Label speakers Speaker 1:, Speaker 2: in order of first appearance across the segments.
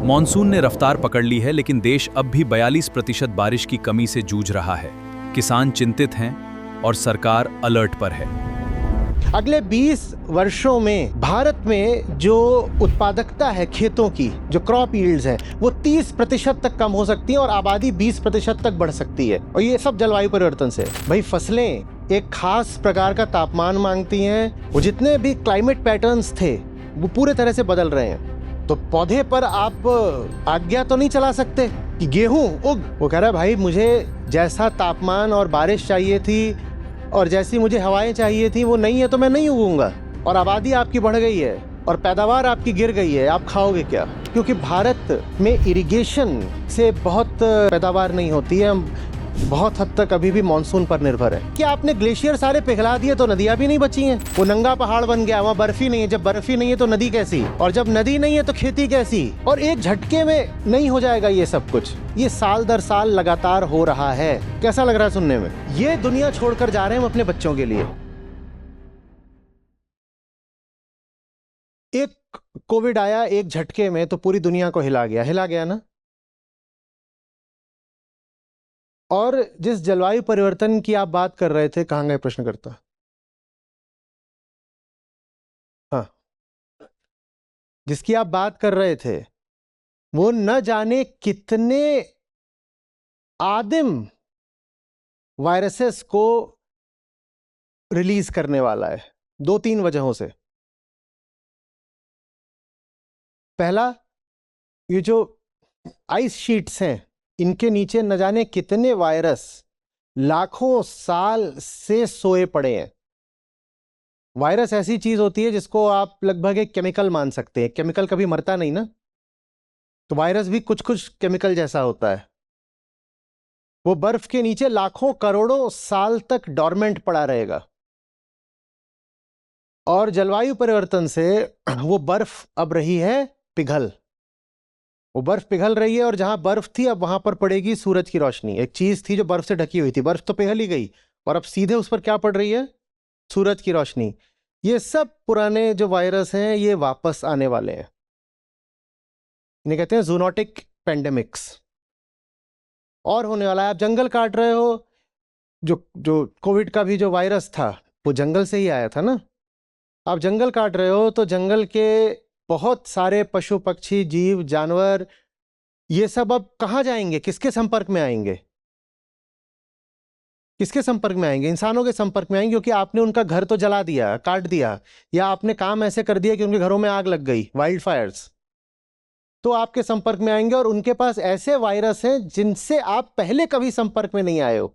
Speaker 1: Monsoon ने रफ्तार पकड़ ली है, लेकिन देश अब भी 42% बारिश की कमी से जूझ रहा है। किसान चिंतित हैं और सरकार अलर्ट पर है।
Speaker 2: अगले 20 वर्षों में भारत में जो उत्पादकता है खेतों की, जो क्रॉप यील्ड्स है, वो 30% तक कम हो सकती है और आबादी 20% तक बढ़ सकती है। और ये सब जलवायु परिवर्तन से। भाई फसलें एक खास प्रकार का तापमान मांगती हैं। वो जितने भी क्लाइमेट पैटर्न्स थे वो पूरे तरह से बदल रहे हैं। तो पौधे पर आप आज्ञा तो नहीं चला सकते कि गेहूं उग। वो कह रहा है भाई मुझे जैसा तापमान और बारिश चाहिए थी और जैसी मुझे हवाएं चाहिए थी वो नहीं है, तो मैं नहीं उगूंगा। और आबादी आपकी बढ़ गई है और पैदावार आपकी गिर गई है, आप खाओगे क्या? क्योंकि भारत में इरिगेशन से बहुत पैदावार नहीं होती है। हम बहुत हद तक अभी भी मानसून पर निर्भर है। क्या आपने ग्लेशियर सारे पिघला दिए तो नदियां भी नहीं बची हैं? वो नंगा पहाड़ बन गया, वहाँ बर्फ ही नहीं है। जब बर्फ ही नहीं है तो नदी कैसी? और जब नदी नहीं है तो खेती कैसी? और एक झटके में नहीं हो जाएगा ये सब कुछ। ये साल दर साल लगातार हो रहा है। कैसा लग रहा है सुनने में? ये दुनिया छोड़कर जा रहे हैं हम अपने बच्चों के लिए। एक कोविड आया एक झटके में तो पूरी दुनिया को हिला गया ना। और जिस जलवायु परिवर्तन की आप बात कर रहे थे, कहाँ गए प्रश्नकर्ता? हाँ, जिसकी आप बात कर रहे थे वो न जाने कितने आदिम वायरसेस को रिलीज करने वाला है। 2-3 वजहों से। पहला, ये जो आइस शीट्स हैं इनके नीचे न जाने कितने वायरस लाखों साल से सोए पड़े हैं। वायरस ऐसी चीज होती है जिसको आप लगभग एक केमिकल मान सकते हैं। केमिकल कभी मरता नहीं ना, तो वायरस भी कुछ कुछ केमिकल जैसा होता है। वो बर्फ के नीचे लाखों करोड़ों साल तक डॉर्मेंट पड़ा रहेगा। और जलवायु परिवर्तन से वो बर्फ अब रही है पिघल। वो बर्फ पिघल रही है और जहां बर्फ थी अब वहां पर पड़ेगी सूरज की रोशनी। एक चीज थी जो बर्फ से ढकी हुई थी, बर्फ तो पिघल ही गई और अब सीधे उस पर क्या पड़ रही है? सूरज की रोशनी। ये सब पुराने जो वायरस हैं ये वापस आने वाले हैं। इन्हें कहते हैं जूनोटिक पेंडेमिक्स। और होने वाला है। आप जंगल काट रहे हो, जो जो कोविड का भी जो वायरस था वो जंगल से ही आया था ना। आप जंगल काट रहे हो तो जंगल के बहुत सारे पशु पक्षी जीव जानवर ये सब अब कहाँ जाएंगे? किसके संपर्क में आएंगे? किसके संपर्क में आएंगे? इंसानों के संपर्क में आएंगे, क्योंकि आपने उनका घर तो जला दिया, काट दिया, या आपने काम ऐसे कर दिया कि उनके घरों में आग लग गई, वाइल्ड फायर्स। तो आपके संपर्क में आएंगे और उनके पास ऐसे वायरस हैं जिनसे आप पहले कभी संपर्क में नहीं आए हो।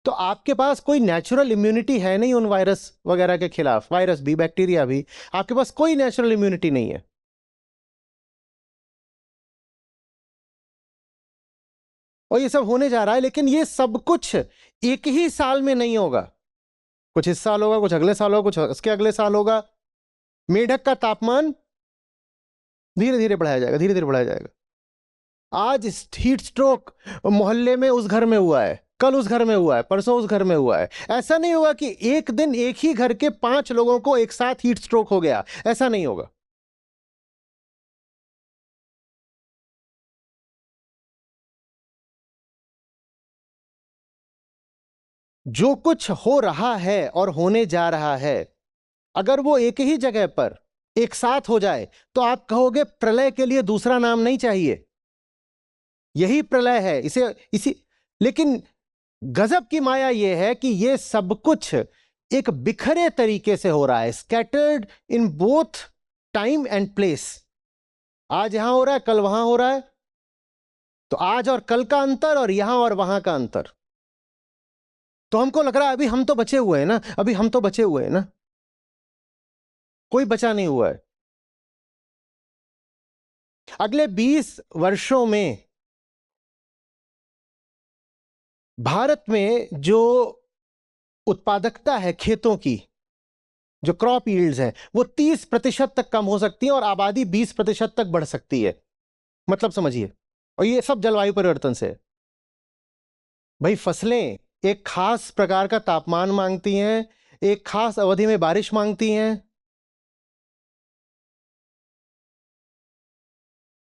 Speaker 2: तो आपके पास कोई नेचुरल इम्यूनिटी है नहीं उन वायरस वगैरह के खिलाफ। वायरस भी, बैक्टीरिया भी, आपके पास कोई नेचुरल इम्यूनिटी नहीं है। और ये सब होने जा रहा है। लेकिन ये सब कुछ एक ही साल में नहीं होगा। कुछ इस साल होगा, कुछ अगले साल होगा, कुछ उसके अगले साल होगा। मेढक का तापमान धीरे धीरे बढ़ाया जाएगा, धीरे धीरे बढ़ाया जाएगा। आज हीट स्ट्रोक मोहल्ले में उस घर में हुआ है, कल उस घर में हुआ है, परसों उस घर में हुआ है। ऐसा नहीं होगा कि एक दिन एक ही घर के 5 लोगों को एक साथ हीट स्ट्रोक हो गया। ऐसा नहीं होगा। जो कुछ हो रहा है और होने जा रहा है, अगर वो एक ही जगह पर एक साथ हो जाए तो आप कहोगे प्रलय के लिए दूसरा नाम नहीं चाहिए। यही प्रलय है। इसी लेकिन गजब की माया यह है कि यह सब कुछ एक बिखरे तरीके से हो रहा है, scattered in both time and place. आज यहां हो रहा है, कल वहां हो रहा है। तो आज और कल का अंतर और यहां और वहां का अंतर। तो हमको लग रहा है अभी हम तो बचे हुए हैं ना, अभी हम तो बचे हुए हैं ना। कोई बचा नहीं हुआ है। अगले 20 वर्षों में भारत में जो उत्पादकता है खेतों की, जो क्रॉप यील्ड्स हैं, वो 30% तक कम हो सकती है और आबादी 20% तक बढ़ सकती है। मतलब समझिए। और ये सब जलवायु परिवर्तन से। भाई फसलें एक खास प्रकार का तापमान मांगती हैं, एक खास अवधि में बारिश मांगती हैं।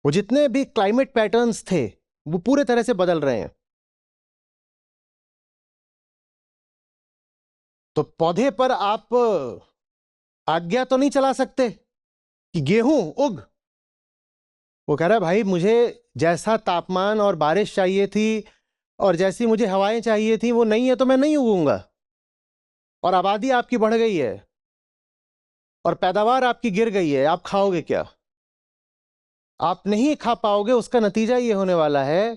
Speaker 2: वो जितने भी क्लाइमेट पैटर्न्स थे वो पूरे तरह से बदल रहे हैं। तो पौधे पर आप आज्ञा तो नहीं चला सकते कि गेहूं उग। वो कह रहा है भाई मुझे जैसा तापमान और बारिश चाहिए थी और जैसी मुझे हवाएं चाहिए थी वो नहीं है तो मैं नहीं उगूंगा। और आबादी आपकी बढ़ गई है और पैदावार आपकी गिर गई है, आप खाओगे क्या? आप नहीं खा पाओगे। उसका नतीजा ये होने वाला है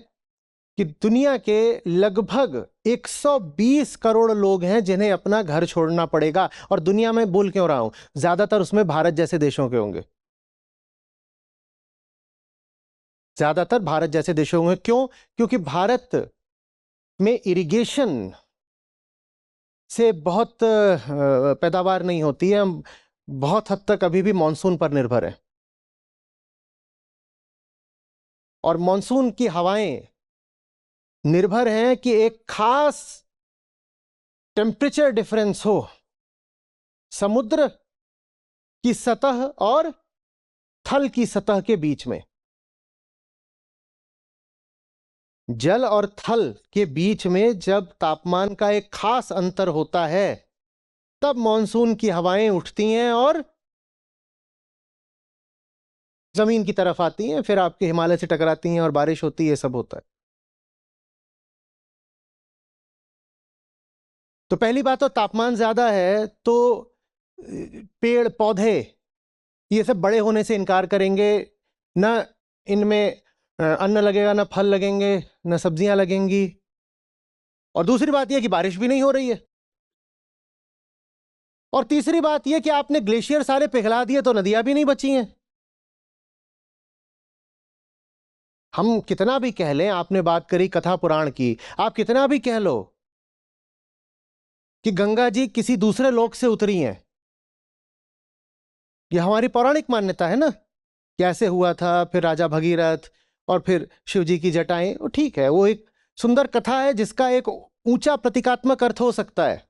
Speaker 2: कि दुनिया के लगभग 120 करोड़ लोग हैं जिन्हें अपना घर छोड़ना पड़ेगा। और दुनिया में बोल क्यों रहा हूं, ज्यादातर उसमें भारत जैसे देशों के होंगे। ज्यादातर भारत जैसे देशों होंगे। क्यों? क्योंकि भारत में इरिगेशन से बहुत पैदावार नहीं होती है। हम बहुत हद तक अभी भी मॉनसून पर निर्भर है और मॉनसून की हवाएं निर्भर हैं कि एक खास टेम्परेचर डिफरेंस हो समुद्र की सतह और थल की सतह के बीच में। जल और थल के बीच में जब तापमान का एक खास अंतर होता है तब मॉनसून की हवाएं उठती हैं और जमीन की तरफ आती हैं, फिर आपके हिमालय से टकराती हैं और बारिश होती है। ये सब होता है। तो पहली बात तो तापमान ज्यादा है तो पेड़ पौधे ये सब बड़े होने से इनकार करेंगे। ना इनमें अन्न लगेगा, ना फल लगेंगे, ना सब्जियां लगेंगी। और दूसरी बात यह कि बारिश भी नहीं हो रही है। और तीसरी बात यह कि आपने ग्लेशियर सारे पिघला दिए तो नदियां भी नहीं बची हैं। हम कितना भी कह लें, आपने बात करी कथा पुराण की, आप कितना भी कह लो कि गंगा जी किसी दूसरे लोक से उतरी हैं, यह हमारी पौराणिक मान्यता है ना। कैसे हुआ था, फिर राजा भगीरथ और फिर शिव जी की जटाएं, वो ठीक है, वो एक सुंदर कथा है जिसका एक ऊंचा प्रतीकात्मक अर्थ हो सकता है।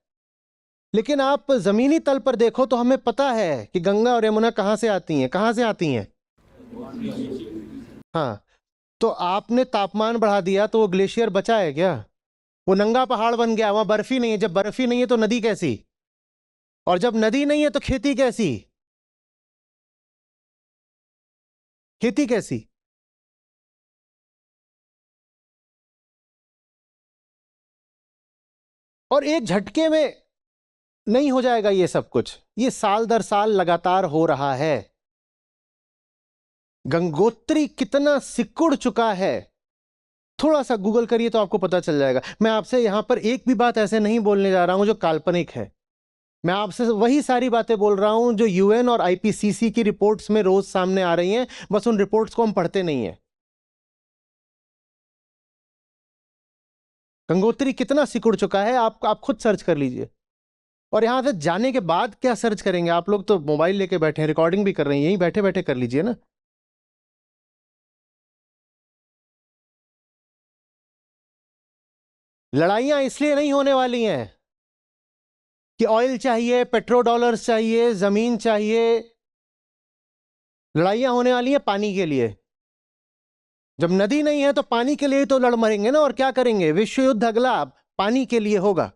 Speaker 2: लेकिन आप जमीनी तल पर देखो तो हमें पता है कि गंगा और यमुना कहां से आती हैं, कहां से आती हैं। हाँ, तो आपने तापमान बढ़ा दिया तो वो ग्लेशियर बचा है क्या? वो नंगा पहाड़ बन गया, वहां बर्फ ही नहीं है। जब बर्फ ही नहीं है तो नदी कैसी? और जब नदी नहीं है तो खेती कैसी? खेती कैसी? और एक झटके में नहीं हो जाएगा ये सब कुछ। ये साल दर साल लगातार हो रहा है। गंगोत्री कितना सिकुड़ चुका है, थोड़ा सा गूगल करिए तो आपको पता चल जाएगा। मैं आपसे यहां पर एक भी बात ऐसे नहीं बोलने जा रहा हूं जो काल्पनिक है। मैं आपसे वही सारी बातें बोल रहा हूं जो यूएन और आईपीसीसी की रिपोर्ट्स में रोज सामने आ रही हैं, बस उन रिपोर्ट्स को हम पढ़ते नहीं हैं। गंगोत्री कितना सिकुड़ चुका है, आप खुद सर्च कर लीजिए। और यहां से जाने के बाद क्या सर्च करेंगे? आप लोग तो मोबाइल लेके बैठे हैं, रिकॉर्डिंग भी कर रहे हैं, यहीं बैठे बैठे कर लीजिए ना। लड़ाइयां इसलिए नहीं होने वाली हैं कि ऑयल चाहिए, पेट्रो डॉलर्स चाहिए, जमीन चाहिए। लड़ाइयां होने वाली हैं पानी के लिए। जब नदी नहीं है तो पानी के लिए तो लड़ मरेंगे ना। और क्या करेंगे? विश्व युद्ध अगला पानी के लिए होगा।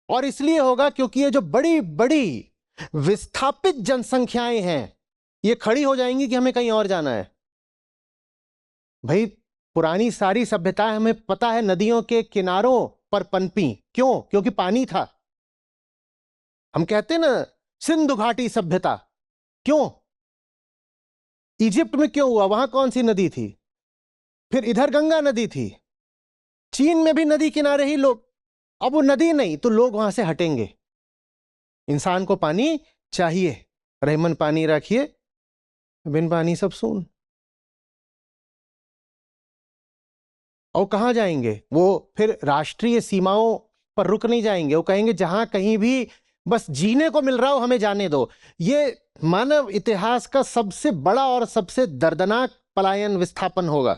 Speaker 2: और इसलिए होगा क्योंकि ये जो बड़ी बड़ी विस्थापित जनसंख्याएं हैं ये खड़ी हो जाएंगी कि हमें कहीं और जाना है। भाई पुरानी सारी सभ्यताएं हमें पता है नदियों के किनारों पर पनपी। क्यों? क्योंकि पानी था। हम कहते ना सिंधु घाटी सभ्यता, क्यों? इजिप्ट में क्यों हुआ? वहां कौन सी नदी थी? फिर इधर गंगा नदी थी। चीन में भी नदी किनारे ही लोग। अब वो नदी नहीं तो लोग वहां से हटेंगे। इंसान को पानी चाहिए। रहमन पानी रखिए, बिन पानी सब सून। और कहां जाएंगे वो? फिर राष्ट्रीय सीमाओं पर रुक नहीं जाएंगे। वो कहेंगे जहां कहीं भी बस जीने को मिल रहा हो हमें जाने दो। ये मानव इतिहास का सबसे बड़ा और सबसे दर्दनाक पलायन विस्थापन होगा।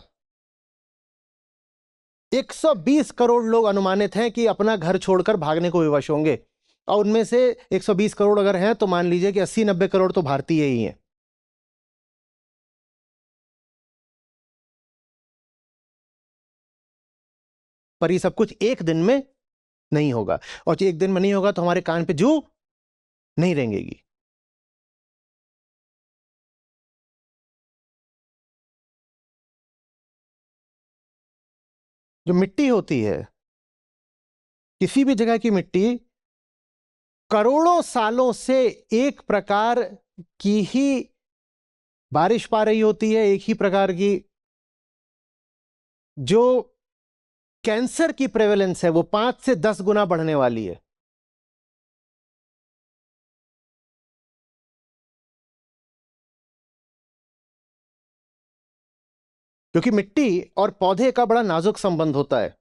Speaker 2: 120 करोड़ लोग अनुमानित हैं कि अपना घर छोड़कर भागने को विवश होंगे। और उनमें से 120 करोड़ अगर हैं तो मान लीजिए कि 80-90 करोड़ तो भारतीय ही हैं। पर ये सब कुछ एक दिन में नहीं होगा, और जो एक दिन में नहीं होगा तो हमारे कान पे जू नहीं रेंगेगी। जो मिट्टी होती है, किसी भी जगह की मिट्टी करोड़ों सालों से एक प्रकार की ही बारिश पा रही होती है, एक ही प्रकार की। जो कैंसर की प्रेवलेंस है वो 5 से 10 गुना बढ़ने वाली है। क्योंकि मिट्टी और पौधे का बड़ा नाजुक संबंध होता है।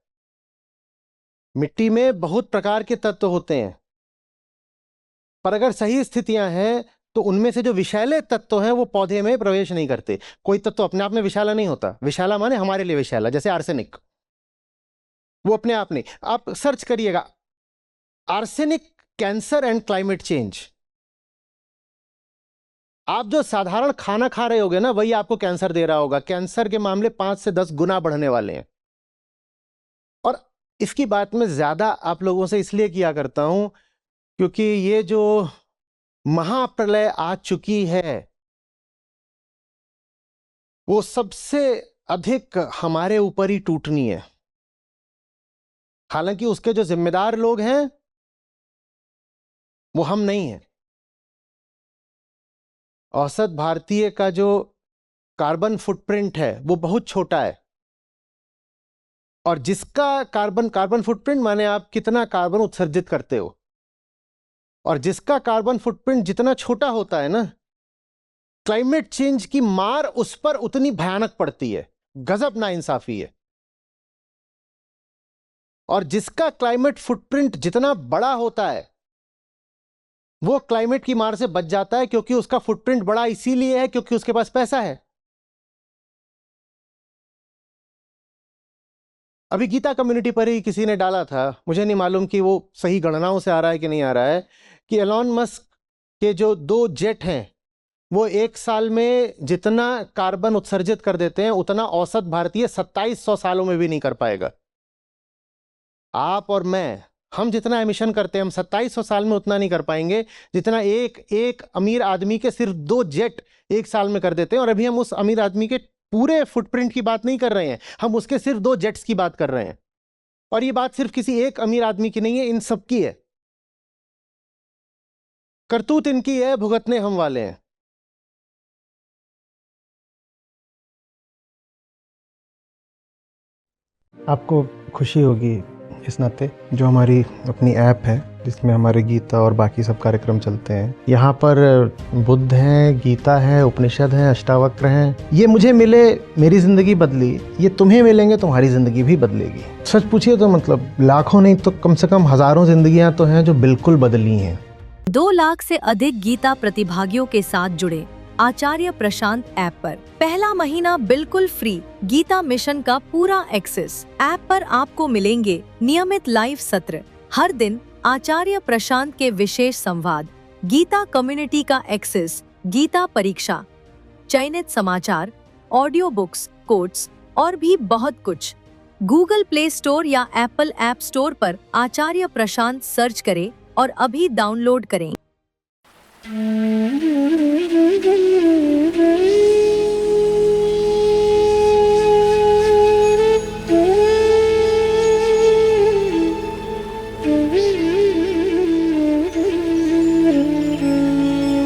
Speaker 2: मिट्टी में बहुत प्रकार के तत्व होते हैं, पर अगर सही स्थितियां हैं तो उनमें से जो विषैले तत्व हैं वो पौधे में प्रवेश नहीं करते। कोई तत्व अपने आप में विषैला नहीं होता, विषैला माने हमारे लिए विषैला, जैसे आर्सेनिक, वो अपने आप नहीं। आप सर्च करिएगा arsenic cancer and climate change, आप जो साधारण खाना खा रहे होगे ना वही आपको कैंसर दे रहा होगा। कैंसर के मामले 5 से 10 गुना बढ़ने वाले हैं। और इसकी बात मैं ज्यादा आप लोगों से इसलिए किया करता हूं क्योंकि ये जो महाप्रलय आ चुकी है वो सबसे अधिक हमारे ऊपर ही टूटनी है। हालांकि उसके जो जिम्मेदार लोग हैं वो हम नहीं हैं। औसत भारतीय का जो कार्बन फुटप्रिंट है वो बहुत छोटा है, और जिसका कार्बन फुटप्रिंट माने आप कितना कार्बन उत्सर्जित करते हो, और जिसका कार्बन फुटप्रिंट जितना छोटा होता है ना, क्लाइमेट चेंज की मार उस पर उतनी भयानक पड़ती है। गजब नाइंसाफी है। और जिसका क्लाइमेट फुटप्रिंट जितना बड़ा होता है वो क्लाइमेट की मार से बच जाता है, क्योंकि उसका फुटप्रिंट बड़ा इसीलिए है क्योंकि उसके पास पैसा है। अभी गीता कम्युनिटी पर ही किसी ने डाला था, मुझे नहीं मालूम कि वो सही गणनाओं से आ रहा है कि नहीं आ रहा है, कि एलॉन मस्क के जो 2 जेट हैं वो एक साल में जितना कार्बन उत्सर्जित कर देते हैं उतना औसत भारतीय 2700 सालों में भी नहीं कर पाएगा। आप और मैं, हम जितना एमिशन करते हैं हम 2700 साल में उतना नहीं कर पाएंगे जितना एक अमीर आदमी के सिर्फ 2 जेट एक साल में कर देते हैं। और अभी हम उस अमीर आदमी के पूरे फुटप्रिंट की बात नहीं कर रहे हैं, हम उसके सिर्फ 2 जेट्स की बात कर रहे हैं। और ये बात सिर्फ किसी एक अमीर आदमी की नहीं है, इन सब की है। करतूत इनकी है, भुगतने हम वाले हैं। आपको खुशी होगी इस नाते जो हमारी अपनी ऐप है जिसमें हमारे गीता और बाकी सब कार्यक्रम चलते हैं। यहाँ पर बुद्ध हैं, गीता है, उपनिषद हैं, अष्टावक्र हैं। ये मुझे मिले, मेरी ज़िंदगी बदली, ये तुम्हें मिलेंगे तुम्हारी ज़िंदगी भी बदलेगी। सच पूछिए तो मतलब लाखों नहीं तो कम से कम हज़ारों ज़िंदगियाँ तो हैं जो बिल्कुल बदली हैं।
Speaker 3: 2 लाख से अधिक गीता प्रतिभागियों के साथ जुड़े आचार्य प्रशांत ऐप पर पहला महीना बिल्कुल फ्री गीता मिशन का पूरा एक्सेस। ऐप पर आपको मिलेंगे नियमित लाइव सत्र, हर दिन आचार्य प्रशांत के विशेष संवाद, गीता कम्युनिटी का एक्सेस, गीता परीक्षा, चयनित समाचार, ऑडियो बुक्स, कोट्स और भी बहुत कुछ। गूगल प्ले स्टोर या एप्पल ऐप स्टोर पर आचार्य प्रशांत सर्च करें और अभी डाउनलोड करें।